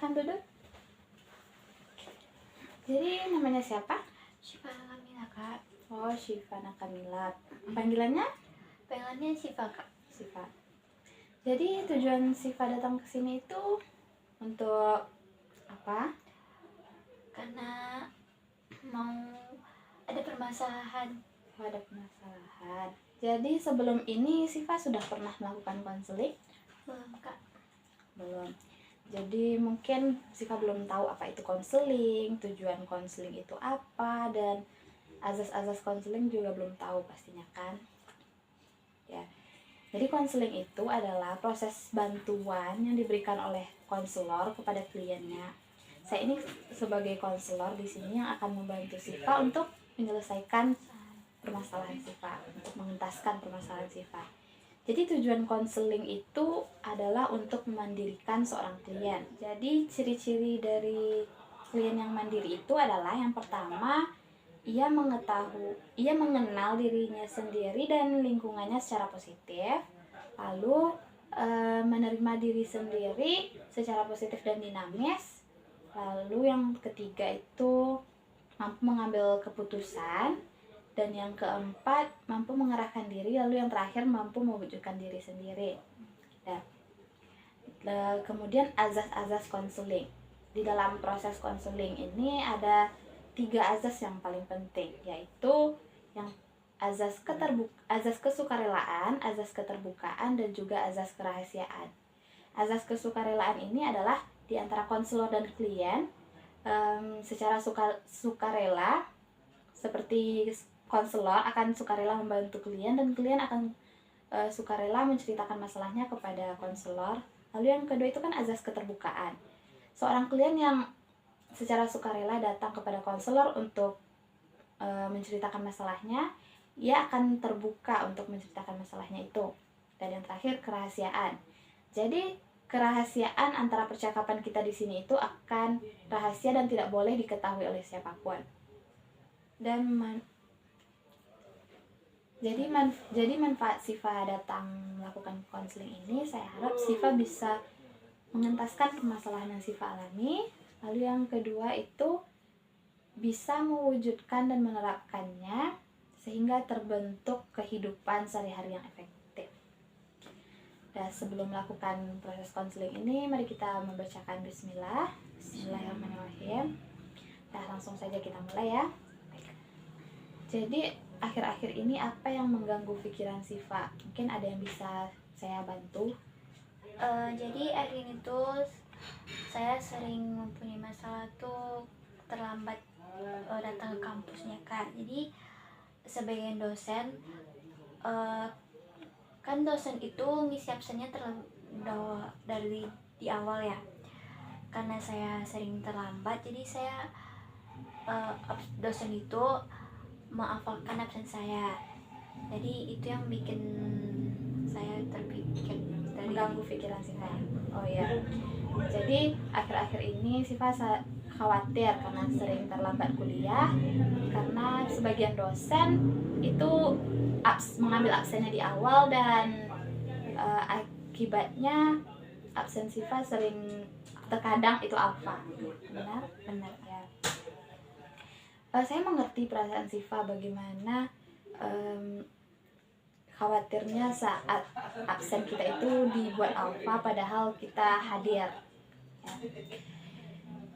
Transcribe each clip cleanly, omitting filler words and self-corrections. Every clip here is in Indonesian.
Silahkan duduk. Jadi namanya siapa? Syifa Nakamila, Kak. Oh, Syifa Nakamila. Panggilannya? Panggilannya Syifa, Kak. Syifa. Jadi tujuan Syifa datang ke sini itu untuk apa? Karena mau ada permasalahan. Oh, ada permasalahan. Jadi sebelum ini Syifa sudah pernah melakukan konseling? Belum, Kak. Belum. Jadi mungkin Syifa belum tahu apa itu konseling, tujuan konseling itu apa, dan azas-azas konseling juga belum tahu pastinya kan. Ya. Jadi konseling itu adalah proses bantuan yang diberikan oleh konselor kepada kliennya. Saya ini sebagai konselor di sini yang akan membantu Syifa untuk menyelesaikan permasalahan Syifa, untuk mengentaskan permasalahan Syifa. Jadi tujuan konseling itu adalah untuk memandirikan seorang klien. Jadi ciri-ciri dari klien yang mandiri itu adalah yang pertama, ia mengenal dirinya sendiri dan lingkungannya secara positif. Lalu menerima diri sendiri secara positif dan dinamis. Lalu yang ketiga itu mampu mengambil keputusan. Dan yang keempat, mampu mengarahkan diri. Lalu yang terakhir, mampu mewujudkan diri sendiri. Dan kemudian azas-azas konseling. Di dalam proses konseling ini ada 3 azas yang paling penting, yaitu yang azas kesukarelaan, azas keterbukaan, dan juga azas kerahasiaan. Azas kesukarelaan ini adalah di antara konselor dan klien secara sukarela, seperti konselor akan sukarela membantu klien dan klien akan sukarela menceritakan masalahnya kepada konselor. Lalu yang kedua itu kan azas keterbukaan. Seorang klien yang secara sukarela datang kepada konselor untuk menceritakan masalahnya, ia akan terbuka untuk menceritakan masalahnya itu. Dan yang terakhir kerahasiaan. Jadi kerahasiaan antara percakapan kita di sini itu akan rahasia dan tidak boleh diketahui oleh siapapun. Dan jadi manfaat Syifa datang melakukan konseling ini, saya harap Syifa bisa mengentaskan permasalahan yang Syifa alami. Lalu yang kedua itu bisa mewujudkan dan menerapkannya sehingga terbentuk kehidupan sehari-hari yang efektif. Dan sebelum melakukan proses konseling ini, mari kita membacakan bismillah. Bismillahirrahmanirrahim. Nah, langsung saja kita mulai ya. Jadi akhir-akhir ini apa yang mengganggu pikiran Syifa? Mungkin ada yang bisa saya bantu? Jadi akhir ini tuh saya sering mempunyai masalah tuh terlambat datang ke kampusnya, Kak. Jadi sebagai dosen, kan dosen itu ngisi absennya dari di awal ya. Karena saya sering terlambat, jadi saya dosen itu menghafalkan absen saya. Jadi itu yang bikin saya terpikir Mengganggu pikiran Syifa. Oh ya. Jadi akhir-akhir ini Syifa khawatir karena sering terlambat kuliah, karena sebagian dosen itu mengambil absennya di awal dan akibatnya absen Syifa sering terkadang itu alfa. Benar ya. Saya mengerti perasaan Syifa bagaimana khawatirnya saat absen kita itu dibuat alfa padahal kita hadir. Ya.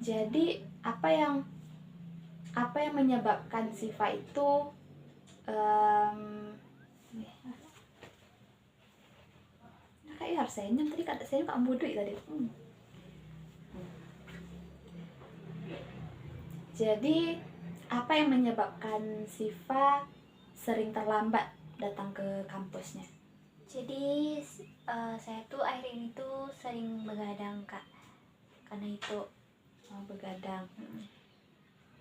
Jadi apa yang menyebabkan Syifa itu kayak harus senyum tadi, kata saya kok bodoh tadi. Jadi apa yang menyebabkan Syifa sering terlambat datang ke kampusnya? Jadi saya tuh akhir ini tuh sering begadang, Kak. Karena itu begadang.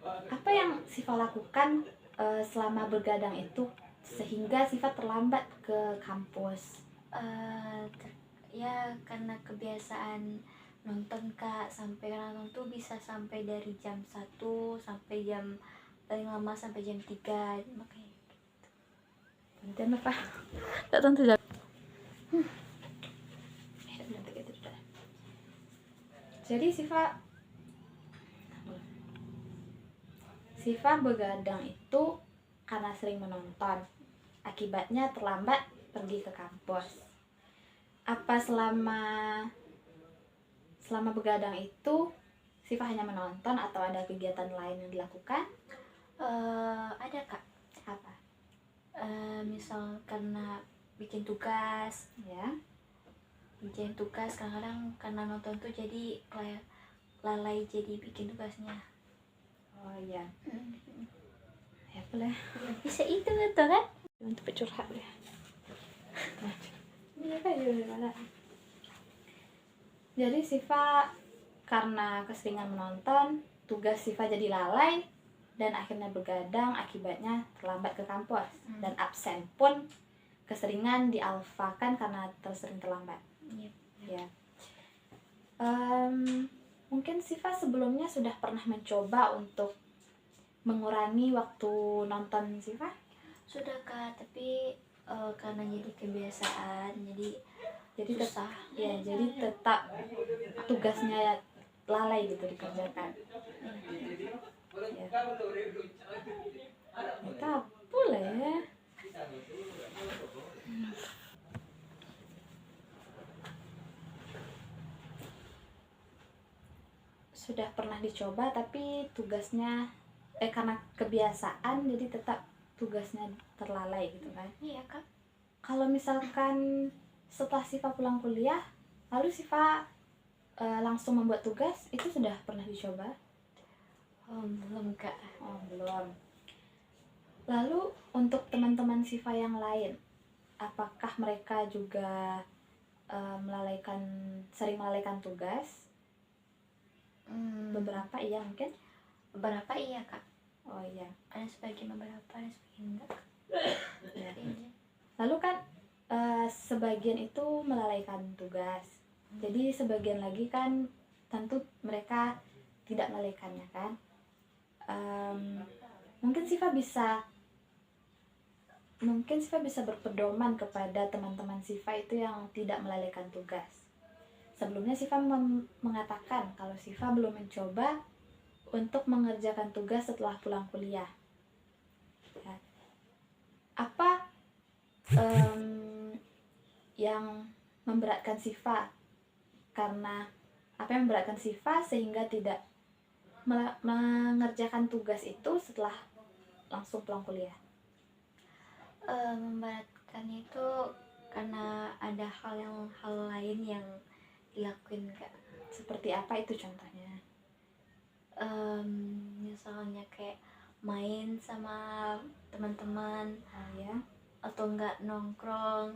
Apa yang Syifa lakukan selama begadang itu sehingga Syifa terlambat ke kampus? Ya karena kebiasaan nonton, Kak. Sampai nonton tuh bisa sampai dari jam 1 sampai jam paling lama sampai jam 3, makanya gitu. Nanti apa? Tak tentu jawab. Jadi Siva begadang itu karena sering menonton. Akibatnya terlambat pergi ke kampus. Apa selama begadang itu Siva hanya menonton atau ada kegiatan lain yang dilakukan? Ada Kak. Apa? Misal karena bikin tugas, Ya. kadang-kadang karena nonton tuh jadi kayak lalai jadi bikin tugasnya. Oh iya. Ya boleh. Ya, bisa itu betul kan? Untuk curhat ya. Iya kan gimana? Jadi Siva karena keseringan menonton, tugas Siva jadi lalai dan akhirnya begadang, akibatnya terlambat ke kampus. Dan absen pun keseringan dialfakan karena sering terlambat. Iya. Ya. Mungkin Siva sebelumnya sudah pernah mencoba untuk mengurangi waktu nonton Siva? Sudah Kak, tapi karena jadi kebiasaan jadi susah. Jadi tetap tugasnya lalai gitu dikerjakan. Ya. Kita boleh ya. Sudah pernah dicoba tapi tugasnya karena kebiasaan jadi tetap tugasnya terlalai gitu kan. Iya Kak. Kalau misalkan setelah Siva pulang kuliah lalu Siva langsung membuat tugas, itu sudah pernah dicoba? Belum Kak. Oh belum. Lalu untuk teman-teman Siva yang lain, apakah mereka juga sering melalaikan tugas? Beberapa iya mungkin. Beberapa iya Kak. Oh iya. Ada sebagian beberapa, ada sebagian enggak. Ya. Iya. Lalu kan sebagian itu melalaikan tugas. Jadi sebagian lagi kan tentu mereka tidak melalaikannya kan. Mungkin Siva bisa berpedoman kepada teman-teman Siva itu yang tidak melalaikan tugas. Sebelumnya Siva mengatakan kalau Siva belum mencoba untuk mengerjakan tugas setelah pulang kuliah. Ya. Apa yang memberatkan Siva? Karena apa yang memberatkan Siva sehingga tidak mengerjakan tugas itu setelah langsung pulang kuliah? Memberatkan itu karena ada hal lain yang dilakuin Kak. Seperti apa itu contohnya? Misalnya kayak main sama teman-teman, Ya. atau enggak nongkrong,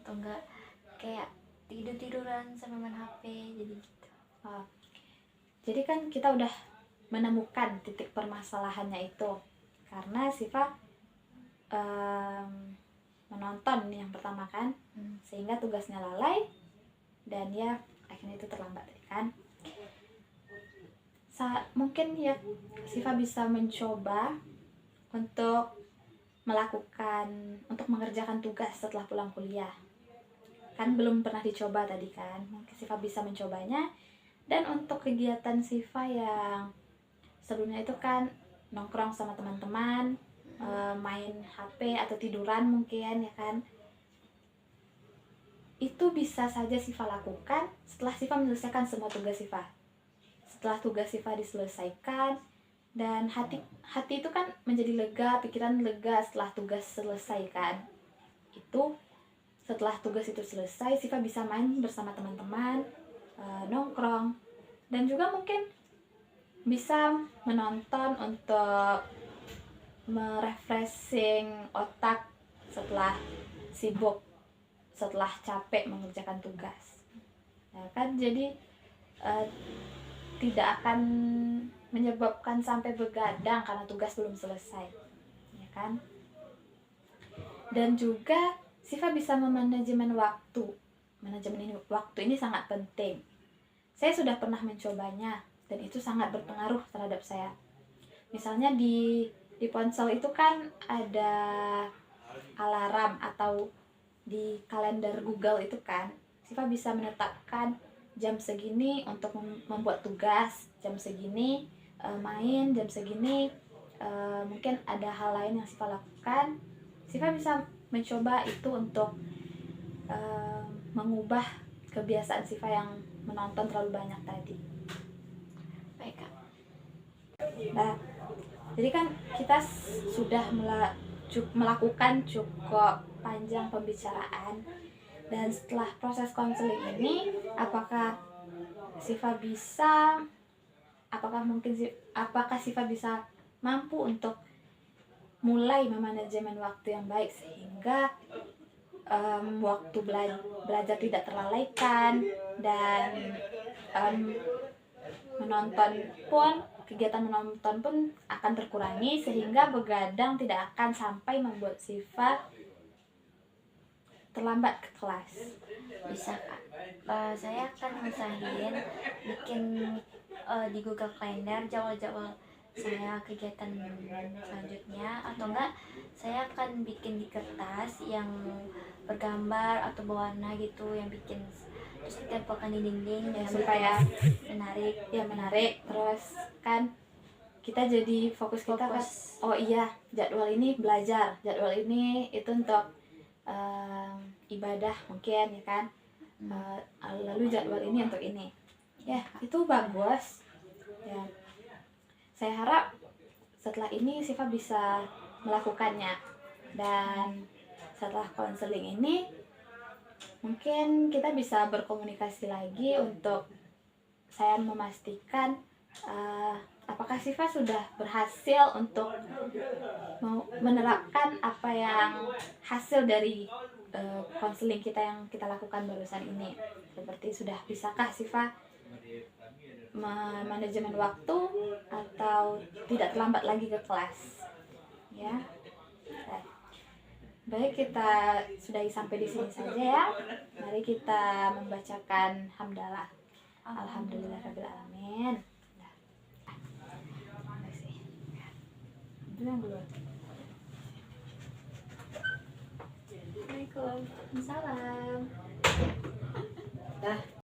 atau enggak kayak tiduran sambil main HP, jadi gitu. Jadi kan kita udah menemukan titik permasalahannya itu karena Siva menonton yang pertama kan, sehingga tugasnya lalai dan ya akhirnya itu terlambat kan. Mungkin ya Siva bisa mencoba untuk mengerjakan tugas setelah pulang kuliah. Kan belum pernah dicoba tadi kan, mungkin Siva bisa mencobanya. Dan untuk kegiatan Siva yang sebelumnya itu kan nongkrong sama teman-teman, main HP atau tiduran mungkin ya kan, itu bisa saja Siva lakukan setelah Siva menyelesaikan semua tugas Siva. Setelah tugas Siva diselesaikan dan hati itu kan menjadi lega, pikiran lega setelah tugas selesai kan. Itu setelah tugas itu selesai Siva bisa main bersama teman-teman, nongkrong, dan juga mungkin bisa menonton untuk merefreshing otak setelah sibuk, setelah capek mengerjakan tugas ya kan. Jadi tidak akan menyebabkan sampai begadang karena tugas belum selesai ya kan. Dan juga Siva bisa memanajemen waktu. Manajemen waktu ini sangat penting. Saya sudah pernah mencobanya dan itu sangat berpengaruh terhadap saya. Misalnya di ponsel itu kan ada alarm, atau di kalender Google itu kan Siva bisa menetapkan jam segini untuk membuat tugas, jam segini main, jam segini mungkin ada hal lain yang Siva lakukan. Siva bisa mencoba itu untuk mengubah kebiasaan Siva yang menonton terlalu banyak tadi. Baik Kak. Nah, jadi kan kita sudah melakukan cukup panjang pembicaraan, dan setelah proses konseling ini, apakah Siva bisa mampu untuk mulai memanajemen waktu yang baik sehingga waktu belajar tidak terlalaikan, dan kegiatan menonton pun akan terkurangi, sehingga begadang tidak akan sampai membuat Siva terlambat ke kelas. Bisa Kak. Saya akan usahain bikin di Google Calendar jadwal-jadwal saya kegiatan selanjutnya, atau enggak saya akan bikin di kertas yang bergambar atau berwarna gitu, yang bikin terus ditempelkan di dinding Ya, dan supaya menarik. Terus kan kita jadi fokus kita kan, oh iya, jadwal ini belajar, jadwal ini itu untuk ibadah mungkin, ya kan. Lalu jadwal ini untuk ini, ya itu bagus ya. Saya harap setelah ini Siva bisa melakukannya, dan setelah konseling ini mungkin kita bisa berkomunikasi lagi untuk saya memastikan apakah Siva sudah berhasil untuk menerapkan apa yang hasil dari konseling kita yang kita lakukan barusan ini. Seperti sudah bisakah Siva manajemen waktu atau tidak terlambat lagi ke kelas, ya. Baik, kita sudahi sampai di sini saja ya. Mari kita membacakan hamdalah. Alhamdulillahirabbil alamin. Waalaikumsalam.